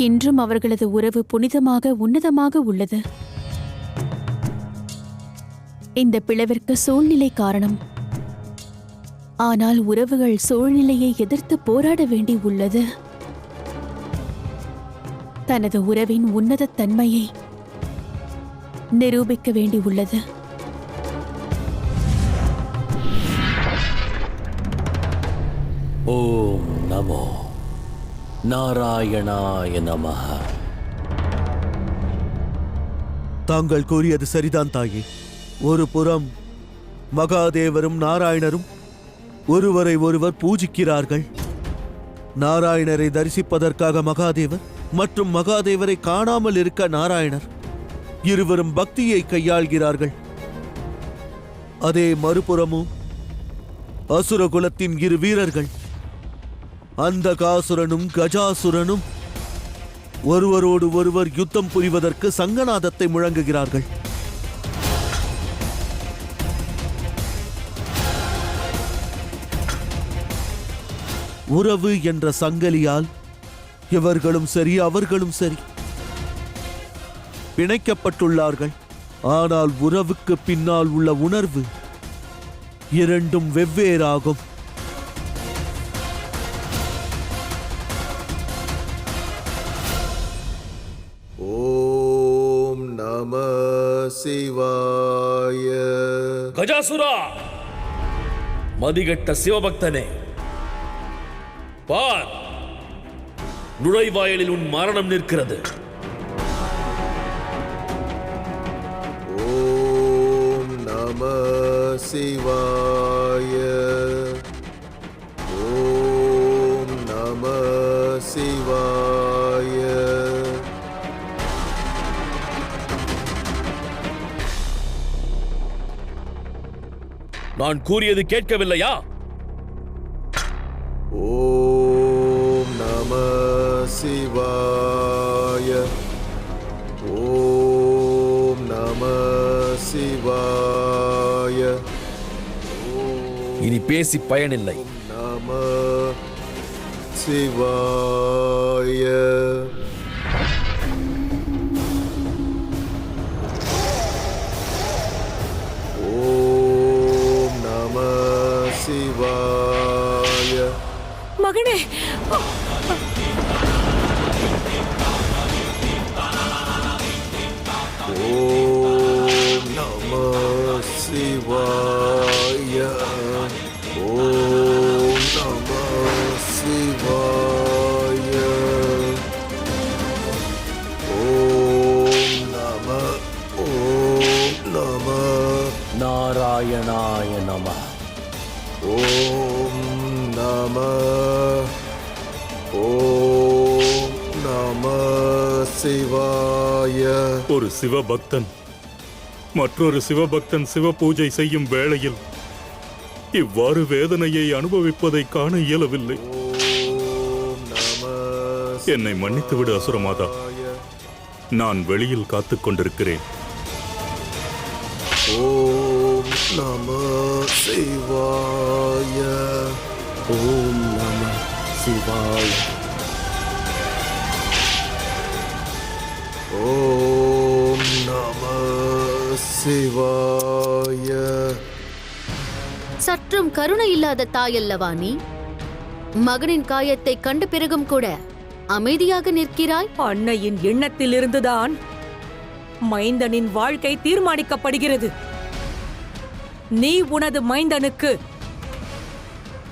இன்றும் அவர்களது உறவு புனிதமாக உன்னதமாக உள்ளது. இந்த பிளவிற்கு சூழ்நிலை காரணம். ஆனால் உறவுகள் சூழ்நிலையை எதிர்த்து போராட வேண்டி உள்ளது. தனது உறவின் உன்னத தன்மையை நிரூபிக்க வேண்டி உள்ளது. ஓம் நமோ நாராயணாய நமஹ. தாங்கள் கூறியது சரிதான் தாயே. ஒரு புறம் மகாதேவரும் நாராயணரும் ஒருவரை ஒருவர் பூஜிக்கிறார்கள். நாராயணரை தரிசிப்பதற்காக மகாதேவர் மற்றும் மகாதேவரை காணாமல் இருக்க நாராயணர் இருவரும் பக்தியை கையாள்கிறார்கள். அதே மறுபுறமும் அசுரகுலத்தின் இரு வீரர்கள் அந்தகாசுரனும் கஜாசுரனும் ஒருவரோடு ஒருவர் யுத்தம் புரிவதற்கு சங்கநாதத்தை முழங்குகிறார்கள். உறவு என்ற சங்கலியால் இவர்களும் சரி அவர்களும் சரி பிணைக்கப்பட்டுள்ளார்கள். ஆனால் உறவுக்கு பின்னால் உள்ள உணர்வு இரண்டும் வெவ்வேறாகும். ஓம் நம சிவாய. கஜாசுரா, மதிகட்ட சிவபக்தனே, பார், நுழைவாயிலில் உன் மரணம் நிற்கிறது. ஓம் நம சிவாய. ஓம் நம சிவாய. நான் கூறியது கேட்கவில்லையா? ஓம் நம சிவாய. ஓம் நம சிவாய. இனி பேசி பயனில்லை. நம சிவாய. ஓம் நம சிவாய. மகனே, ஓம் நம சிவாய. ஓம் நம சிவாய. ஓம் நம நாராயணாய நமஹ. ஓம் நம சிவாய. ஒரு சிவபக்தன் மற்றொரு சிவபக்தன் சிவ பூஜை செய்யும் வேளையில் இவ்வாறு வேதனையை அனுபவிப்பதை காண இயலவில்லை. ஓம் நம என்னை மன்னித்துவிடு அசுரமாதா. நான் வெளியில் காத்துக் கொண்டிருக்கிறேன். ஓம் நம சிவாய. ஓம் நம சிவாய. ஓம் நம சிவாய. சற்றும் கருணை இல்லாத தாயல்லவா நீ? மகனின் காயத்தை கண்ட பிறகும் கூட அமைதியாக நிற்கிறாய். அன்னையின் எண்ணத்திலிருந்துதான் மைந்தனின் வாழ்க்கை தீர்மானிக்கப்படுகிறது. நீ உனது மைந்தனுக்கு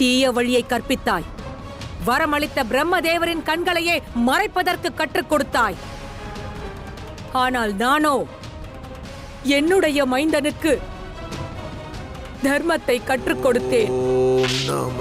தீய வழியை கற்பித்தாய். வரமளித்த பிரம்மதேவரின் கண்களையே மறைப்பதற்கு கற்றுக் கொடுத்தாய். ஆனால் நானோ என்னுடைய மைந்தனுக்கு தர்மத்தை கற்றுக் கொடுத்தேன். ஓம் நம